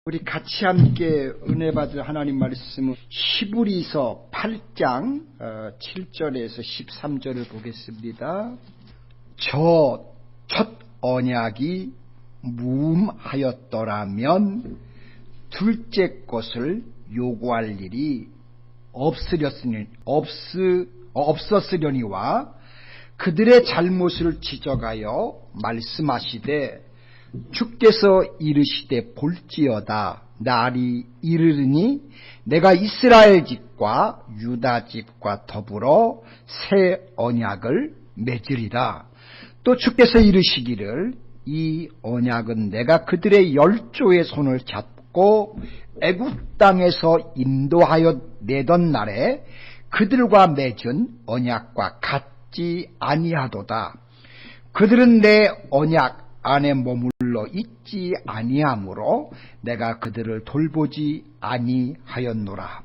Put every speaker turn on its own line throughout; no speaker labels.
우리 같이 함께 은혜 받을 하나님 말씀은 히브리서 8장 7절에서 13절을 보겠습니다. 저 첫 언약이 무음하였더라면 둘째 것을 요구할 일이 없었으려니와 그들의 잘못을 지적하여 말씀하시되 주께서 이르시되 볼지어다 날이 이르리니 내가 이스라엘 집과 유다 집과 더불어 새 언약을 맺으리라. 또 주께서 이르시기를 이 언약은 내가 그들의 열조의 손을 잡고 애굽 땅에서 인도하여 내던 날에 그들과 맺은 언약과 같지 아니하도다. 그들은 내 언약 안에 머물러 있지 아니하므로 내가 그들을 돌보지 아니하였노라.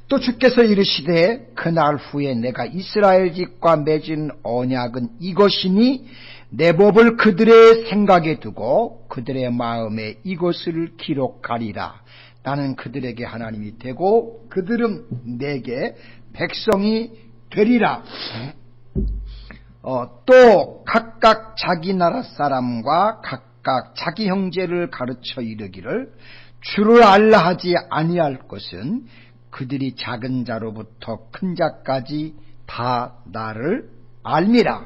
또 주께서 이르시되 그날 후에 내가 이스라엘 집과 맺은 언약은 이것이니 내 법을 그들의 생각에 두고 그들의 마음에 이것을 기록하리라. 나는 그들에게 하나님이 되고 그들은 내게 백성이 되리라. 또 각각 자기 나라 사람과 각각 자기 형제를 가르쳐 이르기를 주를 알라 하지 아니할 것은 그들이 작은 자로부터 큰 자까지 다 나를 알미라.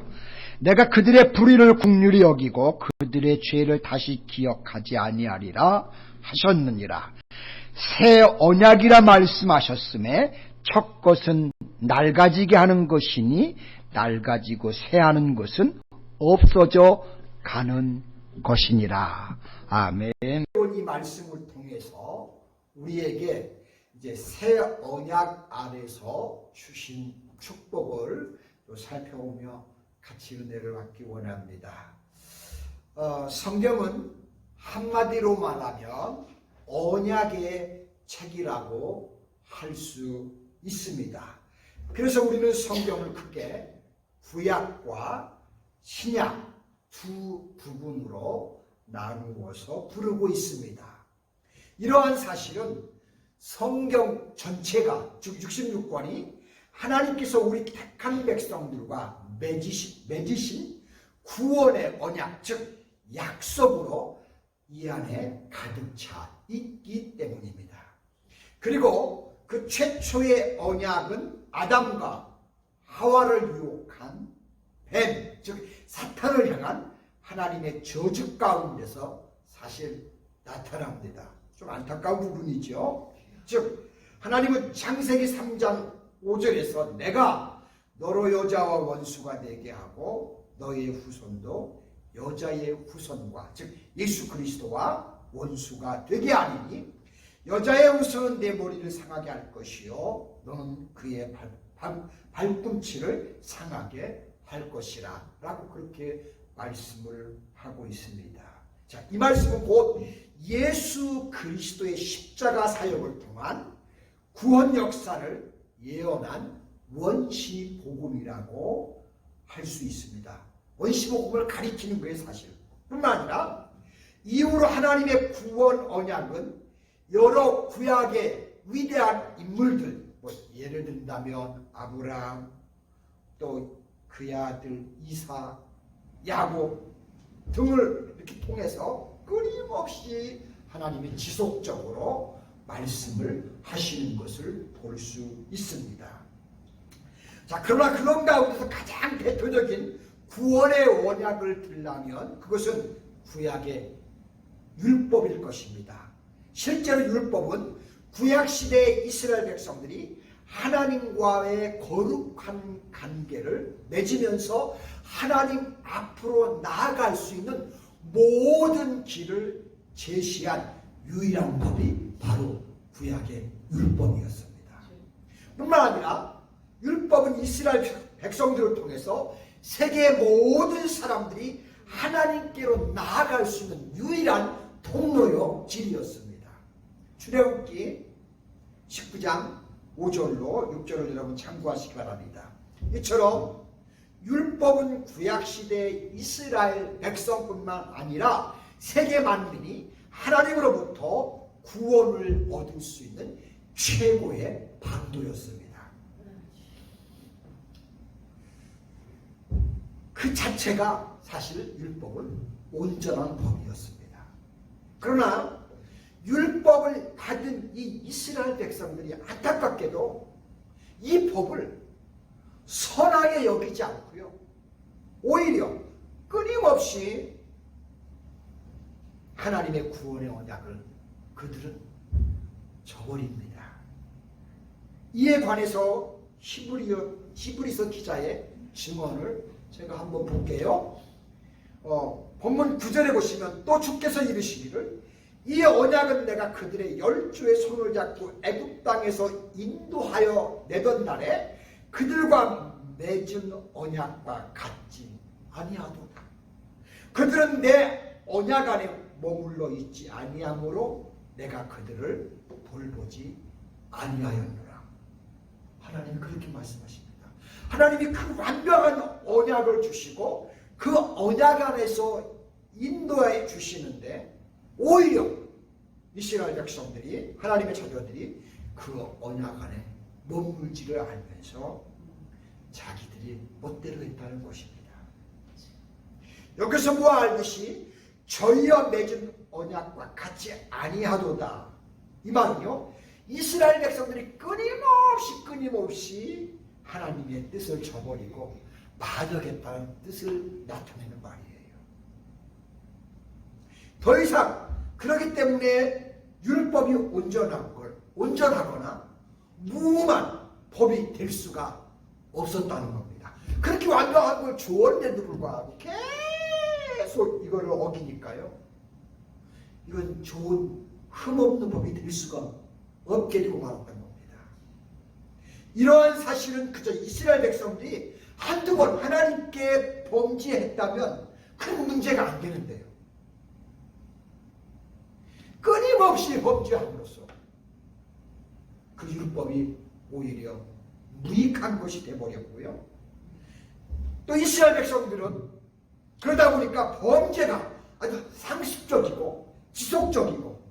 내가 그들의 불의를 긍휼히 여기고 그들의 죄를 다시 기억하지 아니하리라 하셨느니라. 새 언약이라 말씀하셨음에 첫 것은 낡아지게 하는 것이니 낡아지고 새하는 것은 없어져 가는 것이니라. 아멘.
이 말씀을 통해서 우리에게 이제 새 언약 아래서 주신 축복을 또 살펴보며 같이 은혜를 받기 원합니다. 성경은 한마디로 말하면 언약의 책이라고 할 수 있습니다. 그래서 우리는 성경을 크게 구약과 신약 두 부분으로 나누어서 부르고 있습니다. 이러한 사실은 성경 전체가 즉 66권이 하나님께서 우리 택한 백성들과 맺으신 구원의 언약 즉 약속으로 이 안에 가득 차 있기 때문입니다. 그리고 그 최초의 언약은 아담과 하와를 유혹한 뱀, 즉 사탄을 향한 하나님의 저주 가운데서 사실 나타납니다. 좀 안타까운 부분이죠. 즉 하나님은 창세기 3장 5절에서 내가 너로 여자와 원수가 되게 하고 너의 후손도 여자의 후손과 즉 예수 그리스도와 원수가 되게 하리니 여자의 후손은 내 머리를 상하게 할 것이요 너는 그의 발꿈치를 상하게 할 것이라 라고 그렇게 말씀을 하고 있습니다. 자, 이 말씀은 곧 예수 그리스도의 십자가 사역을 통한 구원 역사를 예언한 원시복음이라고 할 수 있습니다. 원시복음을 가리키는 거예요, 사실. 뿐만 아니라 이후로 하나님의 구원 언약은 여러 구약의 위대한 인물들, 예를 든다면 아브라함, 또 그의 아들 이사, 야곱 등을 이렇게 통해서 끊임없이 하나님이 지속적으로 말씀을 하시는 것을 볼 수 있습니다. 자, 그러나 그런 가운데서 가장 대표적인 구원의 언약을 들라면 그것은 구약의 율법일 것입니다. 실제로 율법은 구약시대의 이스라엘 백성들이 하나님과의 거룩한 관계를 맺으면서 하나님 앞으로 나아갈 수 있는 모든 길을 제시한 유일한 법이 바로 구약의 율법이었습니다. 뿐만 아니라 율법은 이스라엘 백성들을 통해서 세계의 모든 사람들이 하나님께로 나아갈 수 있는 유일한 통로요 길이었습니다. 출애굽기 19장 5절로 6절을 여러분 참고하시기 바랍니다. 이처럼 율법은 구약시대의 이스라엘 백성뿐만 아니라 세계 만민이 하나님으로부터 구원을 얻을 수 있는 최고의 방도였습니다. 그 자체가 사실 율법은 온전한 법이었습니다. 그러나 율법을 받은 이 이스라엘 백성들이 안타깝게도 이 법을 선하게 여기지 않고요, 오히려 끊임없이 하나님의 구원의 언약을 그들은 저버립니다. 이에 관해서 히브리서 기자의 증언을 제가 한번 볼게요. 본문 9절에 보시면 또 주께서 이르시기를 이 언약은 내가 그들의 10주의 손을 잡고 애굽 땅에서 인도하여 내던 날에 그들과 맺은 언약과 같지 아니하도다. 그들은 내 언약 안에 머물러 있지 아니하므로 내가 그들을 돌보지 아니하였노라. 하나님이 그렇게 말씀하십니다. 하나님이 그 완벽한 언약을 주시고 그 언약 안에서 인도해 주시는데 오히려 이스라엘 백성들이, 하나님의 자녀들이 그 언약 안에 머물지를 알면서 자기들이 멋대로 했다는 것입니다. 여기서 보아 알듯이 저희와 맺은 언약과 같이 아니하도다. 이 말은요, 이스라엘 백성들이 끊임없이 하나님의 뜻을 저버리고 반역했다는 뜻을 나타내는 말이에요. 더 이상 그렇기 때문에 율법이 온전하거나 무음한 법이 될 수가 없었다는 겁니다. 그렇게 완벽한 걸 주었는데도 불구하고 계속 이거를 어기니까요, 이건 좋은 흠없는 법이 될 수가 없게 되고 말았던 겁니다. 이러한 사실은 그저 이스라엘 백성들이 한두 번 하나님께 범죄했다면 큰 문제가 안 되는데요, 끊임없이 범죄함으로써 그 율법이 오히려 무익한 것이 되어버렸고요. 또 이스라엘 백성들은 그러다 보니까 범죄가 아주 상습적이고 지속적이고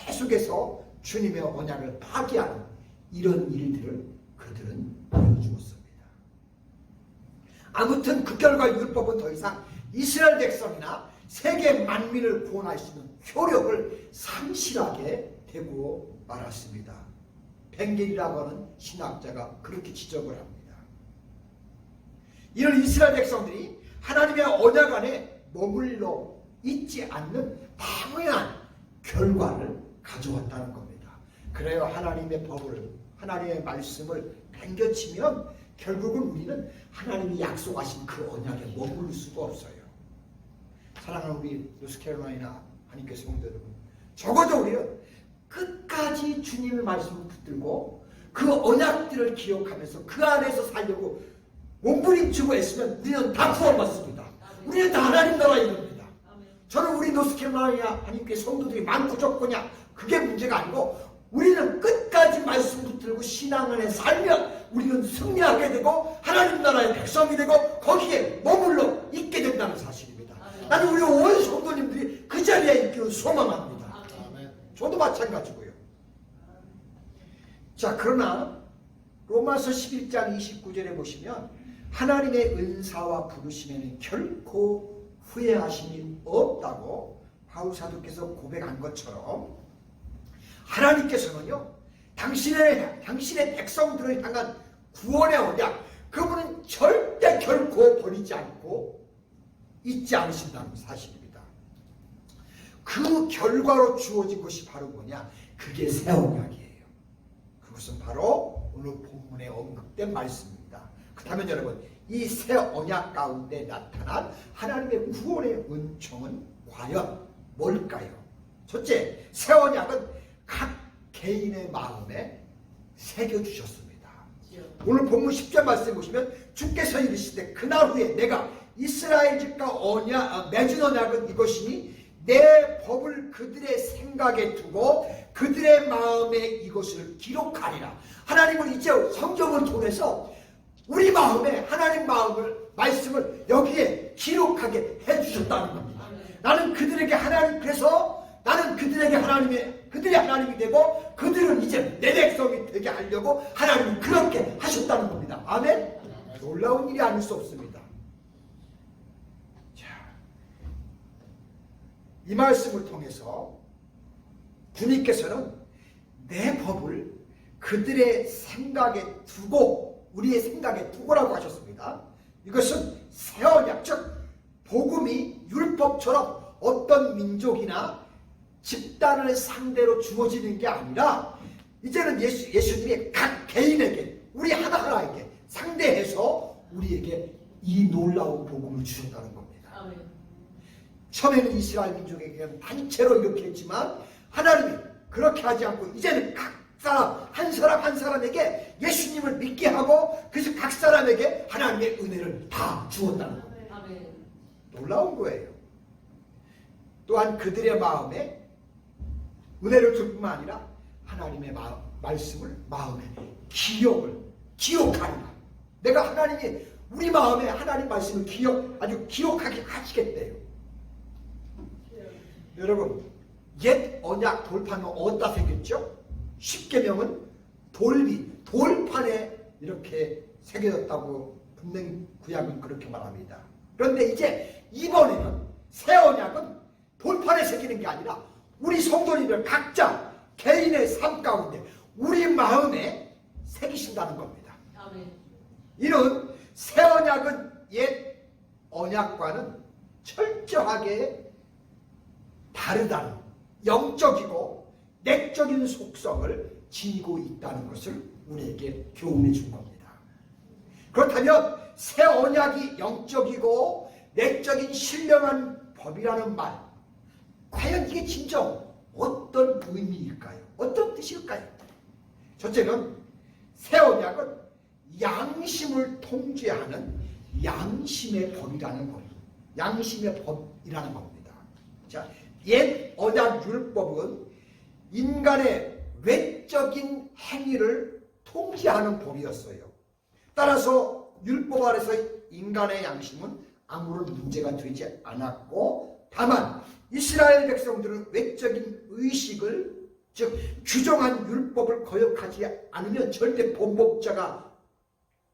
계속해서 주님의 언약을 파기하는 이런 일들을 그들은 보여주었습니다. 아무튼 그 결과 율법은 더 이상 이스라엘 백성이나 세계 만민을 구원할 수 있는 효력을 상실하게 되고 말았습니다. 벵겔이라고 하는 신학자가 그렇게 지적을 합니다. 이런 이스라엘 백성들이 하나님의 언약 안에 머물러 있지 않는 당연한 결과를 가져왔다는 겁니다. 그래요, 하나님의 법을, 하나님의 말씀을 팽겨치면 결국은 우리는 하나님이 약속하신 그 언약에 머무를 수가 없어요. 사랑하는 우리 노스캐롤라이나 하나님께 성도 여러분, 적어도 우리는 끝까지 주님의 말씀을 붙들고 그 언약들을 기억하면서 그 안에서 살려고 몸부림치고 애쓰면 우리는 다 구원받습니다. 우리는 다 하나님 나라에 이릅니다. 저는 우리 노스캐롤라이나 하나님께 성도들이 많고 적고냐 그게 문제가 아니고, 우리는 끝까지 말씀 붙들고 신앙 안에 살면 우리는 승리하게 되고 하나님 나라의 백성이 되고 거기에 머물러 있게 된다는 사실입니다. 나는 우리 온 성도님들이 그 자리에 있기를 소망합니다. 저도 마찬가지고요. 자, 그러나 로마서 11장 29절에 보시면 하나님의 은사와 부르심에는 결코 후회하심이 없다고 바울 사도께서 고백한 것처럼 하나님께서는요, 당신의 백성들을 향한 구원의 언약, 그분은 절대 결코 버리지 않고 잊지 않으신다는 사실입니다. 그 결과로 주어진 것이 바로 뭐냐? 그게 새 언약이에요. 그것은 바로 오늘 본문에 언급된 말씀입니다. 그렇다면 여러분, 이 새 언약 가운데 나타난 하나님의 구원의 은총은 과연 뭘까요? 첫째, 새 언약은 각 개인의 마음에 새겨주셨습니다. 오늘 본문 10절 말씀 보시면 주께서 이르시되 그날 후에 내가 이스라엘 집과 맺은 언약은 이것이니 내 법을 그들의 생각에 두고 그들의 마음에 이것을 기록하리라. 하나님은 이제 성경을 통해서 우리 마음에 하나님 말씀을 여기에 기록하게 해주셨다는 겁니다. 나는 그들에게 하나님께서 나는 그들의 하나님이 되고 그들은 이제 내 백성이 되게 하려고 하나님은 그렇게 하셨다는 겁니다. 아멘? 놀라운 일이 아닐 수 없습니다. 자, 이 말씀을 통해서 주님께서는 내 법을 그들의 생각에 두고 우리의 생각에 두고라고 하셨습니다. 이것은 새 언약, 즉 복음이 율법처럼 어떤 민족이나 집단을 상대로 주어지는 게 아니라 이제는 예수님이 각 개인에게 우리 하나하나에게 상대해서 우리에게 이 놀라운 복음을 주셨다는 겁니다.
아멘.
처음에는 이스라엘 민족에게 그냥 단체로 이렇게 했지만 하나님이 그렇게 하지 않고 이제는 각 사람 한 사람에게 예수님을 믿게 하고 그래서 각 사람에게 하나님의 은혜를 다 주었다는 겁니다.
아멘.
놀라운 거예요. 또한 그들의 마음에 은혜를 줄 뿐만 아니라 하나님의 말씀을 마음에 기억하리라. 내가 하나님이 우리 마음에 하나님 말씀을 아주 기억하게 하시겠대요. 여러분, 옛 언약 돌판은 어디다 새겼죠? 십계명은 돌판에 이렇게 새겨졌다고 분명 구약은 그렇게 말합니다. 그런데 이제 이번에는 새 언약은 돌판에 새기는 게 아니라 우리 성도님들 각자 개인의 삶 가운데 우리 마음에 새기신다는 겁니다.
아멘.
이는 새 언약은 옛 언약과는 철저하게 다르다는 영적이고 내적인 속성을 지니고 있다는 것을 우리에게 교훈해 준 겁니다. 그렇다면 새 언약이 영적이고 내적인 신령한 법이라는 말, 과연 이게 진정 어떤 의미일까요? 어떤 뜻일까요? 첫째는 새 언약은 양심을 통제하는 양심의 법이라는 겁니다. 양심의 법이라는 겁니다. 자, 옛 언약 율법은 인간의 외적인 행위를 통제하는 법이었어요. 따라서 율법 아래서 인간의 양심은 아무런 문제가 되지 않았고 다만 이스라엘 백성들은 외적인 의식을 즉 규정한 율법을 거역하지 않으면 절대 범법자가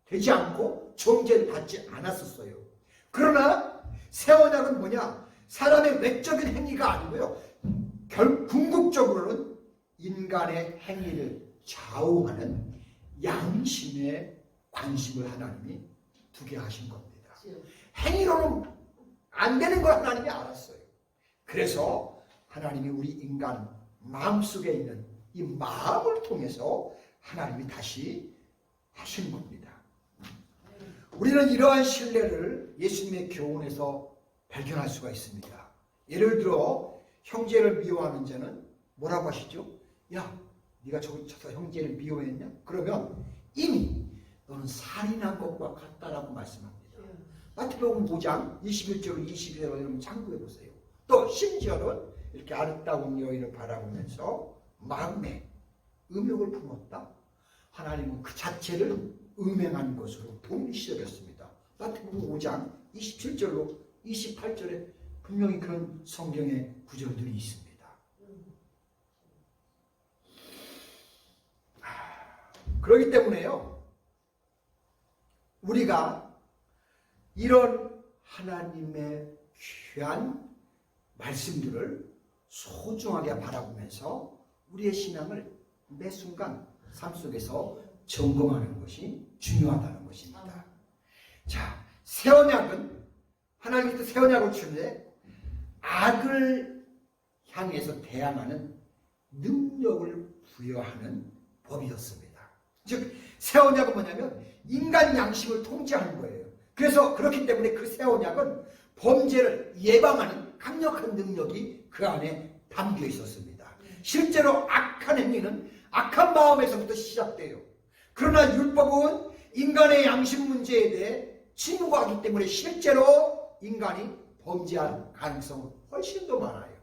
되지 않고 정죄를 받지 않았었어요. 그러나 새 언약은 뭐냐? 사람의 외적인 행위가 아니고요. 궁극적으로는 인간의 행위를 좌우하는 양심에 관심을 하나님이 두게 하신 겁니다. 행위로는 안 되는 걸 하나님이 알았어요. 그래서 하나님이 우리 인간 마음속에 있는 이 마음을 통해서 하나님이 다시 하신 겁니다. 우리는 이러한 신뢰를 예수님의 교훈에서 발견할 수가 있습니다. 예를 들어 형제를 미워하는 자는 뭐라고 하시죠? 야, 네가 저서 형제를 미워했냐? 그러면 이미 너는 살인한 것과 같다라고 말씀합니다. 마태복음 5장 21절 22절을 여러분 참고해 보세요. 또 심지어는 이렇게 아름다운 여인을 바라보면서 마음에 음욕을 품었다. 하나님은 그 자체를 음행한 것으로 동일시 여겼습니다. 마태복음 5장 27절로 28절에 분명히 그런 성경의 구절들이 있습니다. 그렇기 때문에요, 우리가 이런 하나님의 귀한 말씀들을 소중하게 바라보면서 우리의 신앙을 매 순간 삶 속에서 점검하는 것이 중요하다는 것입니다. 자, 새 언약은 하나님께서 새 언약을 주는데 악을 향해서 대항하는 능력을 부여하는 법이었습니다. 즉, 새 언약은 뭐냐면 인간 양심을 통제하는 거예요. 그래서 그렇기 때문에 그 새 언약은 범죄를 예방하는 강력한 능력이 그 안에 담겨 있었습니다. 실제로 악한 행위는 악한 마음에서부터 시작돼요. 그러나 율법은 인간의 양심 문제에 대해 침묵하기 때문에 실제로 인간이 범죄할 가능성은 훨씬 더 많아요.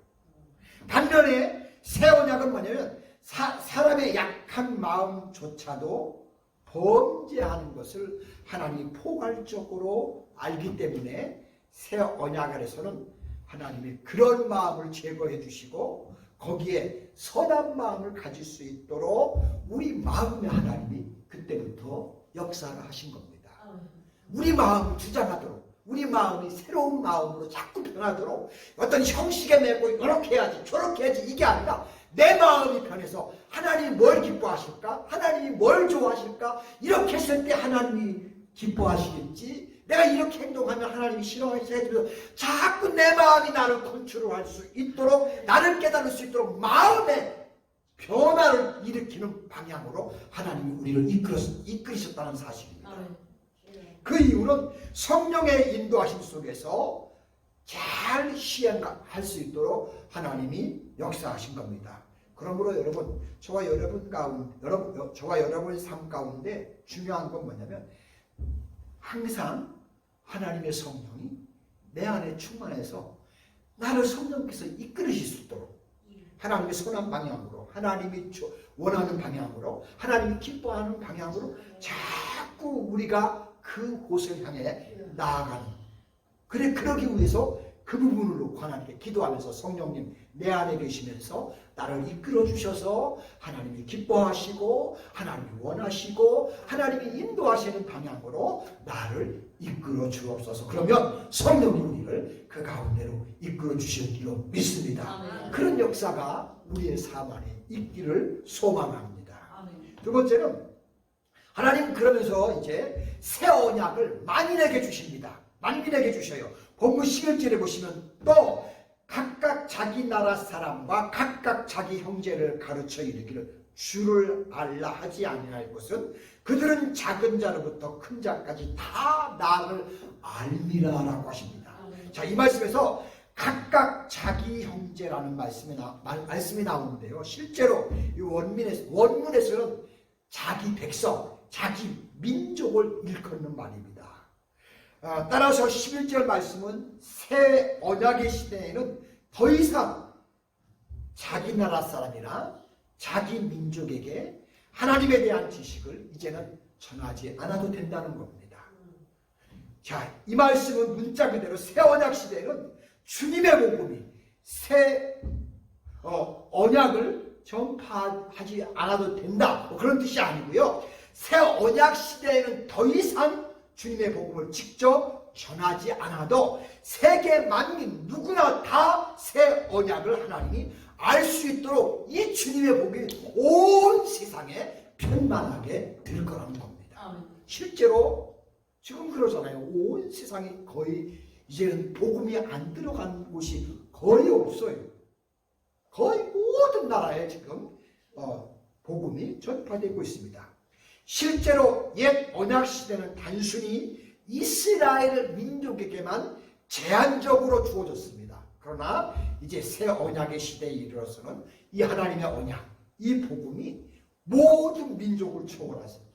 반면에 새 언약은 뭐냐면 사람의 약한 마음조차도 범죄하는 것을 하나님이 포괄적으로 알기 때문에 새 언약 아래서는 하나님이 그런 마음을 제거해 주시고 거기에 선한 마음을 가질 수 있도록 우리 마음에 하나님이 그때부터 역사를 하신 겁니다. 우리 마음을 주장하도록, 우리 마음이 새로운 마음으로 자꾸 변하도록, 어떤 형식에 매고 이렇게 해야지 저렇게 해야지 이게 아니라 내 마음이 변해서 하나님이 뭘 기뻐하실까? 하나님이 뭘 좋아하실까? 이렇게 했을 때 하나님이 기뻐하시겠지? 내가 이렇게 행동하면 하나님이 싫어하시겠지? 자꾸 내 마음이 나를 컨트롤할 수 있도록, 나를 깨달을 수 있도록 마음의 변화를 일으키는 방향으로 하나님이 우리를 이끌으셨다는 사실입니다. 그 이유는 성령의 인도하심 속에서 잘 시행할 수 있도록 하나님이 역사하신 겁니다. 그러므로 여러분, 저와 여러분의 삶 가운데 중요한 건 뭐냐면 항상 하나님의 성령이 내 안에 충만해서 나를 성령께서 이끌으실 수 있도록 하나님의 선한 방향으로, 하나님이 원하는 방향으로, 하나님이 기뻐하는 방향으로 자꾸 우리가 그곳을 향해 나아가는, 그러기 위해서 그 부분을 놓고 하나님께 기도하면서 성령님 내 안에 계시면서 나를 이끌어 주셔서 하나님이 기뻐하시고 하나님이 원하시고 하나님이 인도하시는 방향으로 나를 이끌어 주옵소서. 그러면 성령이 우리를 그 가운데로 이끌어 주실 줄로 믿습니다. 그런 역사가 우리의 삶 안에 있기를 소망합니다. 두 번째는 하나님 그러면서 이제 새 언약을 만민에게 주십니다. 만민에게 주셔요. 본문 11절에 보시면 또 각각 자기 나라 사람과 각각 자기 형제를 가르쳐 이르기를 주를 알라 하지 아니할 것은 그들은 작은 자로부터 큰 자까지 다 나를 알미라라고 하십니다. 자, 이 말씀에서 각각 자기 형제라는 말씀이 나오는데요. 실제로 이 원문에서는 자기 백성, 자기 민족을 일컫는 말입니다. 따라서 11절 말씀은 새 언약의 시대에는 더 이상 자기 나라 사람이나 자기 민족에게 하나님에 대한 지식을 이제는 전하지 않아도 된다는 겁니다. 자, 이 말씀은 문자 그대로 새 언약 시대에는 주님의 복음이 새 언약을 전파하지 않아도 된다, 그런 뜻이 아니고요. 새 언약 시대에는 더 이상 주님의 복음을 직접 전하지 않아도 세계 만민 누구나 다 새 언약을 하나님이 알 수 있도록 이 주님의 복음이 온 세상에 편만하게 될 거라는 겁니다. 실제로 지금 그러잖아요. 온 세상이 거의 이제는 복음이 안 들어간 곳이 거의 없어요. 거의 모든 나라에 지금 복음이 전파되고 있습니다. 실제로 옛 언약 시대는 단순히 이스라엘 민족에게만 제한적으로 주어졌습니다. 그러나 이제 새 언약의 시대에 이르러서는 이 하나님의 언약, 이 복음이 모든 민족을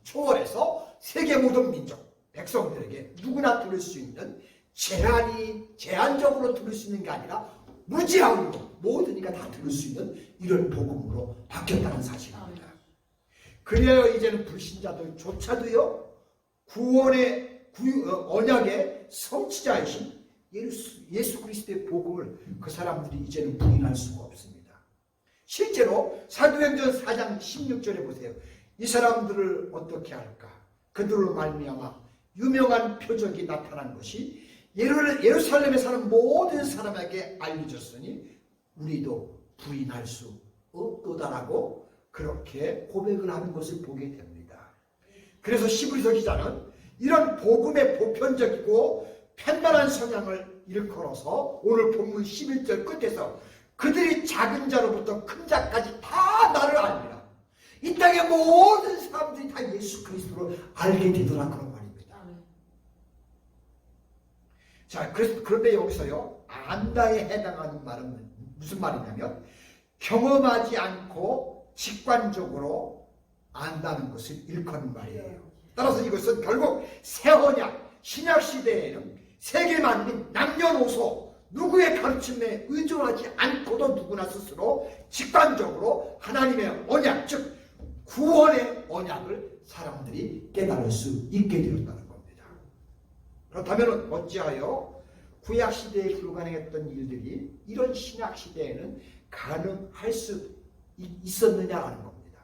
초월해서 세계 모든 민족, 백성들에게 누구나 들을 수 있는 제한적으로 들을 수 있는 게 아니라 무제한으로 모두니까 다 들을 수 있는 이런 복음으로 바뀌었다는 사실입니다. 그래야 이제는 불신자들조차도요, 구원의 언약의 성취자이신 예수 그리스도의 복음을 그 사람들이 이제는 부인할 수가 없습니다. 실제로 사도행전 4장 16절에 보세요. 이 사람들을 어떻게 할까? 그들로 말미암아 유명한 표적이 나타난 것이 예루살렘에 사는 모든 사람에게 알려졌으니 우리도 부인할 수 없도다라고 그렇게 고백을 하는 것을 보게 됩니다. 그래서 시브리서 기자는 이런 복음의 보편적이고 편만한 성향을 일컬어서 오늘 본문 11절 끝에서 그들이 작은 자로부터 큰 자까지 다 나를 알리라. 이 땅의 모든 사람들이 다 예수 그리스도를 알게 되더라, 그런 말입니다. 자, 그런데 여기서요, 안다에 해당하는 말은 무슨 말이냐면 경험하지 않고 직관적으로 안다는 것을 일컫는 말이에요. 따라서 이것은 결국 새 언약, 신약 시대에는 세계 만민, 남녀노소 누구의 가르침에 의존하지 않고도 누구나 스스로 직관적으로 하나님의 언약, 즉 구원의 언약을 사람들이 깨달을 수 있게 되었다는 겁니다. 그렇다면 어찌하여 구약 시대에 불가능했던 일들이 이런 신약 시대에는 가능할 수 있었느냐라는 겁니다.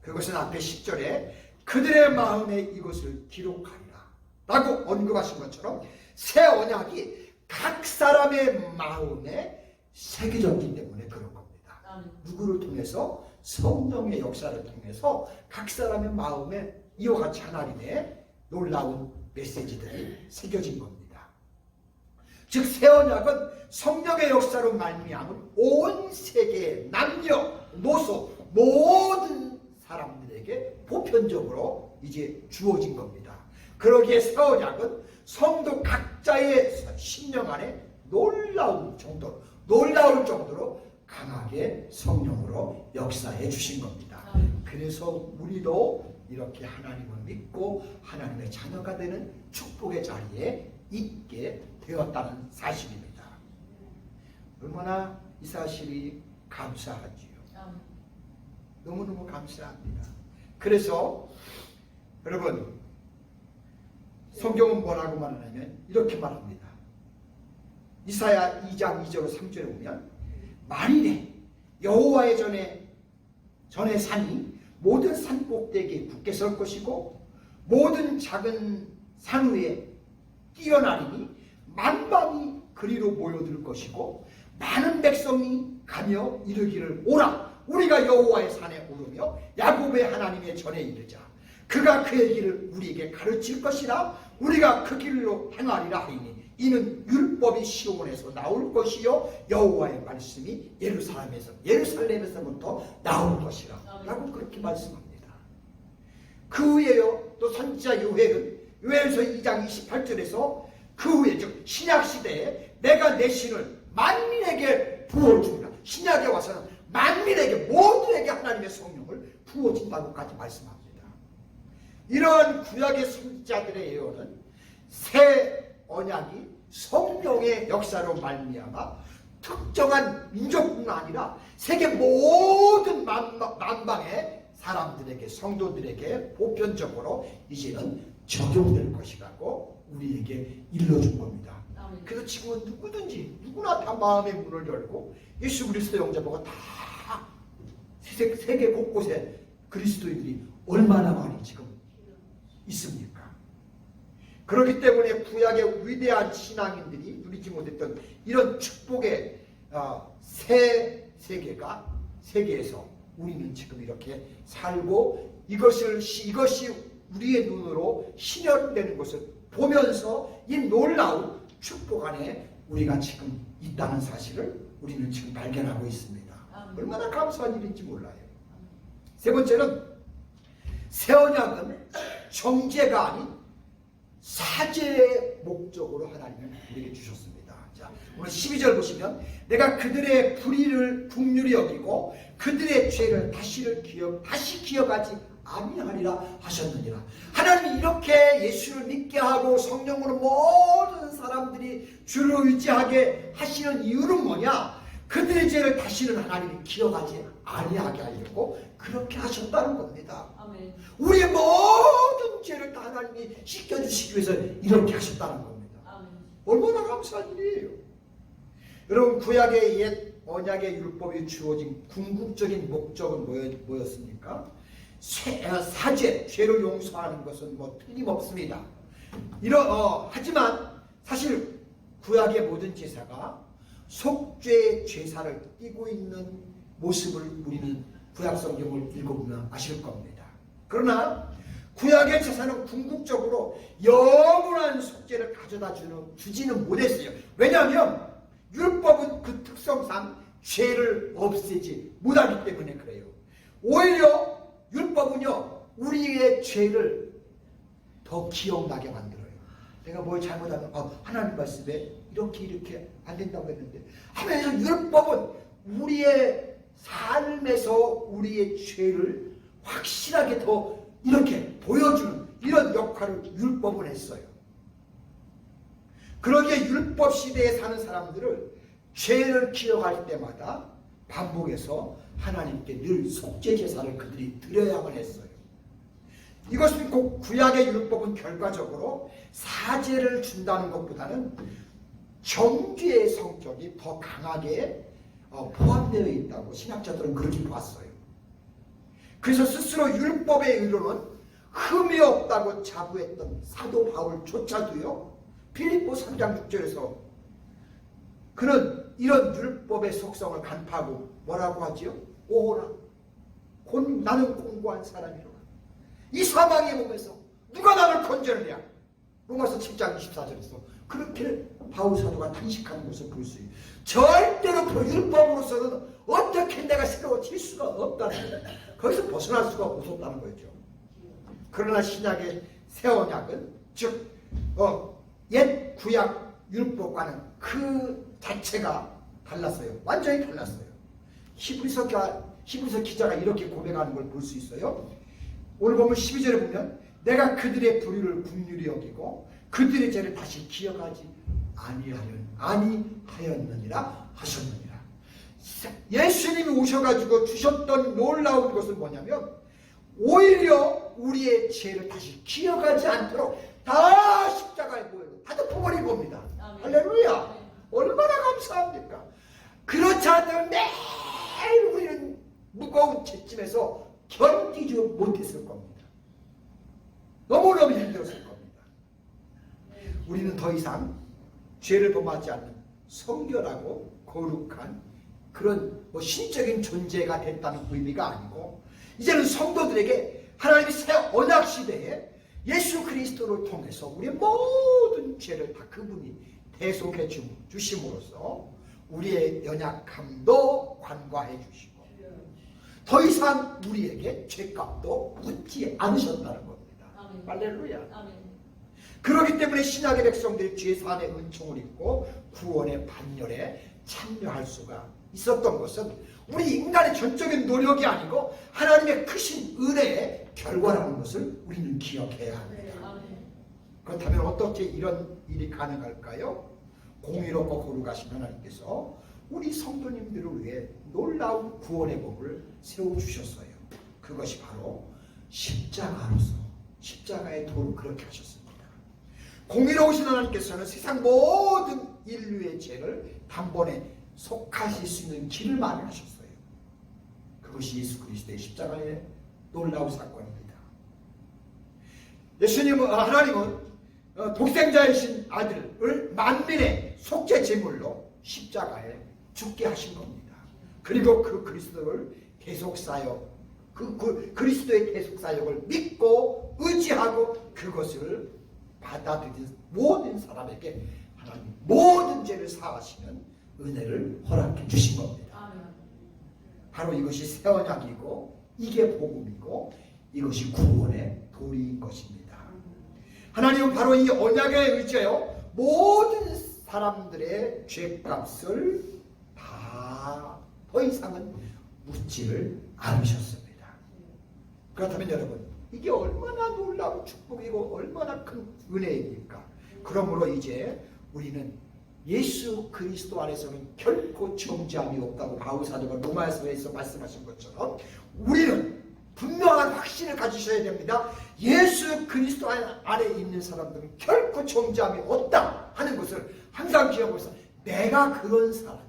그것은 앞에 10절에 그들의 마음에 이것을 기록하리라 라고 언급하신 것처럼 새 언약이 각 사람의 마음에 새겨졌기 때문에 그런 겁니다. 누구를 통해서? 성령의 역사를 통해서 각 사람의 마음에 이와 같이 하나님의 놀라운 메시지들이 새겨진 겁니다. 즉 새 언약은 성령의 역사로 말미암은 온 세계의 남녀, 노소 모든 사람들에게 보편적으로 이제 주어진 겁니다. 그러기에 새 언약은 성도 각자의 심령 안에 놀라울 정도로 강하게 성령으로 역사해 주신 겁니다. 그래서 우리도 이렇게 하나님을 믿고 하나님의 자녀가 되는 축복의 자리에 있게 되었다는 사실입니다. 얼마나 이 사실이 감사하지요. 너무너무 감사합니다. 그래서 여러분 성경은 뭐라고 말하냐면 이렇게 말합니다. 이사야 2장 2절 3절에 보면 만일에 여호와의 전에 산이 모든 산 꼭대기에 굳게 설 것이고 모든 작은 산 위에 뛰어나리니 만방이 그리로 모여들 것이고 많은 백성이 가며 이르기를 오라 우리가 여호와의 산에 오르며 야곱의 하나님의 전에 이르자 그가 그의 길을 우리에게 가르칠 것이라 우리가 그 길로 행하리라 하리니 이는 율법이 시온에서 나올 것이요 여호와의 말씀이 예루살렘에서부터 나올 것이라 라고 그렇게 말씀합니다. 그 후에요 또 선지자 요엘서 2장 28절에서 그 후에 즉 신약시대에 내가 내 신을 만민에게 부어주리라. 신약에 와서는 만민에게 모두에게 하나님의 성령을 부어준다고까지 말씀합니다. 이러한 구약의 선지자들의 예언은 새 언약이 성령의 역사로 말미암아 특정한 민족뿐만 아니라 세계 모든 만방의 사람들에게 성도들에게 보편적으로 이제는 적용될 것이라고 우리에게 일러준 겁니다. 그래서 지금은 누구든지 누구나 다 마음의 문을 열고 예수 그리스도 영접하고 다 세계 곳곳에 그리스도인들이 얼마나 많이 지금 있습니까? 그렇기 때문에 구약의 위대한 신앙인들이 누리지 못했던 이런 축복의 새 세계에서 우리는 지금 이렇게 살고 이것이 우리의 눈으로 실현되는 것을 보면서 이 놀라운 축복 안에 우리가 지금 있다는 사실을 우리는 지금 발견하고 있습니다. 얼마나 감사한 일인지 몰라요. 세 번째는 새 언약은 정죄가 아닌 사죄의 목적으로 하나님은 우리에게 주셨습니다. 자, 오늘 12절 보시면 내가 그들의 불의를 긍휼히 여기고 그들의 죄를 다시 기억하지 아니하리라 하셨느니라. 하나님이 이렇게 예수를 믿게 하고 성령으로 모든 사람들이 주를 의지하게 하시는 이유는 뭐냐? 그들의 죄를 다시는 하나님이 기억하지 아니하게 하려고 그렇게 하셨다는 겁니다. 아멘. 우리의 모든 죄를 다 하나님이 씻겨주시기 위해서 이렇게 하셨다는 겁니다. 아멘. 얼마나 감사한 일이에요. 여러분 구약의 옛 언약의 율법이 주어진 궁극적인 목적은 뭐였습니까? 사죄, 죄를 용서하는 것은 뭐 틀림없습니다. 하지만 사실 구약의 모든 제사가 속죄의 제사를 띠고 있는 모습을 우리는 구약 성경을 읽어보면 아실 겁니다. 그러나 구약의 제사는 궁극적으로 영원한 속죄를 가져다 주지는 못했어요. 왜냐하면 율법은 그 특성상 죄를 없애지 못하기 때문에 그래요. 오히려 율법은요 우리의 죄를 더 기억나게 만들어요. 내가 뭘 잘못하면 하나님 말씀에 이렇게 안 된다고 했는데 하면서 율법은 우리의 삶에서 우리의 죄를 확실하게 더 이렇게 보여주는 이런 역할을 율법은 했어요. 그러기에 율법 시대에 사는 사람들을 죄를 기억할 때마다 반복해서 하나님께 늘 속죄 제사를 그들이 드려야만 했어요. 이것은 꼭 구약의 율법은 결과적으로 사죄를 준다는 것보다는 정죄의 성격이 더 강하게 포함되어 있다고 신학자들은 그렇게 봤어요. 그래서 스스로 율법의 의로는 흠이 없다고 자부했던 사도 바울조차도요, 빌립보 3장 6절에서 그는 이런 율법의 속성을 간파하고 뭐라고 하지요? 오호라, 나는 공고한 사람이로다. 이 사망의 몸에서 누가 나를 건져내랴? 로마서 7장 24절에서 그렇게 바울 사도가 탄식하는 것을 볼 수 있어요. 절대로 그 율법으로서는 어떻게 내가 새로워질 수가 없다는 거예요. 거기서 벗어날 수가 없었다는 거죠. 그러나 신약의 새 언약은 즉 옛 구약 율법과는 그 자체가 달랐어요. 완전히 달랐어요. 히브리서 기자가 이렇게 고백하는 걸 볼 수 있어요. 오늘 보면 12절에 보면 내가 그들의 불의를 긍휼히 여기고 그들의 죄를 다시 기억하지 아니하였느니라 하셨느니라. 예수님이 오셔가지고 주셨던 놀라운 것은 뭐냐면 오히려 우리의 죄를 다시 기억하지 않도록 다 십자가에 다 덮어버린 겁니다. 할렐루야. 얼마나 감사합니까? 그렇지 않다면 매일 우리는 무거운 죄짐에서 견디지 못했을 겁니다. 너무너무 힘들었을 겁니다. 우리는 더 이상 죄를 범하지 않는 성결하고 거룩한 그런 신적인 존재가 됐다는 의미가 아니고 이제는 성도들에게 하나님의 새 언약 시대에 예수 그리스도를 통해서 우리의 모든 죄를 다 그분이 대속해 주심으로써 우리의 연약함도 관과해 주시고 더 이상 우리에게 죄값도 묻지 않으셨다는 겁니다. 할렐루야. 그렇기 때문에 신약의 백성들이 죄사함의 은총을 입고 구원의 반열에 참여할 수가 있었던 것은 우리 인간의 전적인 노력이 아니고 하나님의 크신 은혜의 결과라는 것을 우리는 기억해야 합니다. 그렇다면 어떻게 이런 일이 가능할까요? 공의롭고 거룩하신 하나님께서 우리 성도님들을 위해 놀라운 구원의 법을 세워주셨어요. 그것이 바로 십자가로서 십자가의 도로 그렇게 하셨습니다. 공의로우신 하나님께서는 세상 모든 인류의 죄를 단번에 속하실 수 있는 길을 마련하셨어요. 그것이 예수 그리스도의 십자가의 놀라운 사건입니다. 하나님은 독생자이신 아들을 만민의 속죄 제물로 십자가에 죽게 하신 겁니다. 그리고 그 그리스도를 대속사역, 그리스도의 대속사역을 믿고 의지하고 그것을 받아들인 모든 사람에게 하나님 모든 죄를 사하시는 은혜를 허락해 주신 겁니다. 바로 이것이 새 언약이고 이게 복음이고 이것이 구원의 도리인 것입니다. 하나님은 바로 이 언약에 의지하여 모든 사람들의 죄값을 다 더 이상은 묻지를 않으셨습니다. 그렇다면 여러분 이게 얼마나 놀라운 축복이고 얼마나 큰 은혜입니까? 그러므로 이제 우리는 예수 그리스도 안에서는 결코 정죄함이 없다고 바울 사도가 로마서에서 말씀하신 것처럼 우리는 분명한 확신을 가지셔야 됩니다. 예수 그리스도 안에 있는 사람들은 결코 정죄함이 없다 하는 것을 항상 기억하고 있어. 내가 그런 사람이다.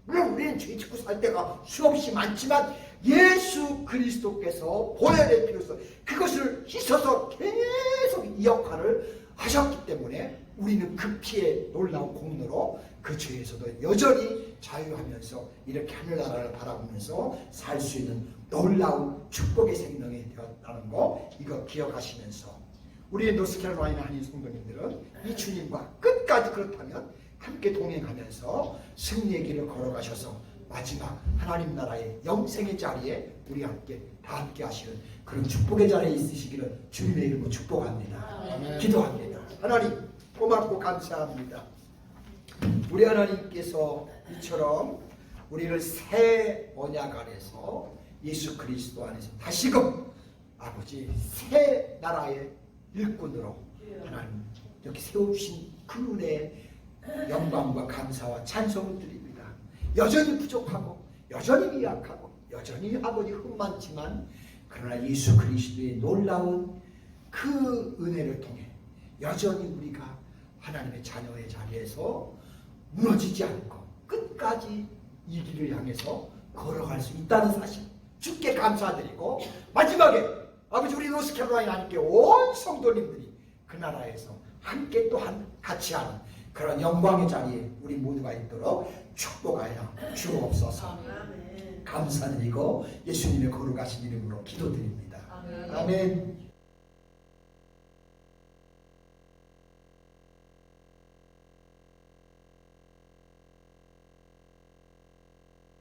물론 우리는 죄 짓고 살 때가 수없이 많지만 예수 그리스도께서 보혈의 피로서 그것을 씻어서 계속 이 역할을 하셨기 때문에 우리는 그 피의 놀라운 공로로 그 죄에서도 여전히 자유하면서 이렇게 하늘나라를 바라보면서 살 수 있는 놀라운 축복의 생명이 되었다는 거 이거 기억하시면서 우리 노스캐롤라이나 한인 성도님들은 이 주님과 끝까지 그렇다면 함께 동행하면서 승리의 길을 걸어가셔서 마지막 하나님 나라의 영생의 자리에 우리 함께 다 함께 하시는 그런 축복의 자리에 있으시기를 주님의 이름으로 축복합니다. 기도합니다. 하나님 고맙고 감사합니다. 우리 하나님께서 이처럼 우리를 새 언약 안에서 예수 그리스도 안에서 다시금 아버지 새 나라의 일꾼으로 하나님 이렇게 세워주신 그 은혜의 영광과 감사와 찬송을 드립니다. 여전히 부족하고 여전히 미약하고 여전히 아버지 흠많지만 그러나 예수 그리스도의 놀라운 그 은혜를 통해 여전히 우리가 하나님의 자녀의 자리에서 무너지지 않고 끝까지 이 길을 향해서 걸어갈 수 있다는 사실 주께 감사드리고, 마지막에 아버지 우리 노스캐롤라이나 하나님께 온 성도님들이 그 나라에서 함께 또한 같이 하는 그런 영광의 자리에 우리 모두가 있도록 축복하여 주옵소서. 감사드리고 예수님의 거룩하신 이름으로 기도드립니다. 아멘.